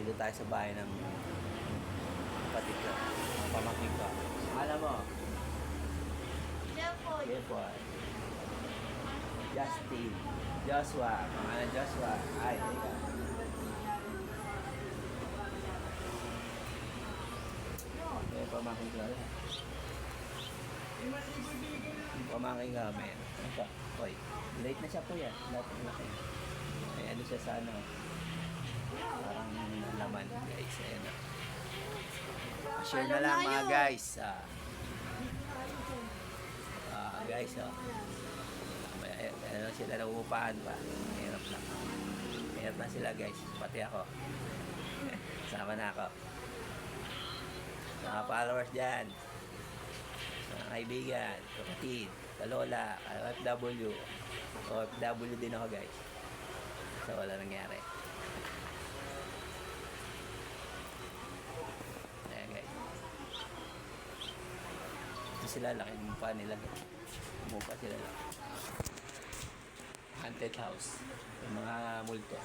Dito tayo sa bahay ng kapatid ko. Ang pamangkin ko. Alam mo? Jeffoy. Justin. Joshua. Pangalan Joshua. Ay, teka. Yung pamangkin ko. Pamangkin ka, men. Ano pa? Hoy, late na siya po yan. Late na laki. Ay, ano siya sa ano? Parang laman, guys. Ayan na. Share na lang mga guys. Guys, ano sila nauupahan pa. Hirap lang. Hirap na sila guys. Pati ako. Sama na ako. Mga followers dyan. Mga kaibigan, kapatid, kalola, OFW. OFW din ako guys. So wala nangyari. Ayan guys. Ito sila, laki ng mukha nila. Mukha sila lang. Haunted house. Yung mga multo.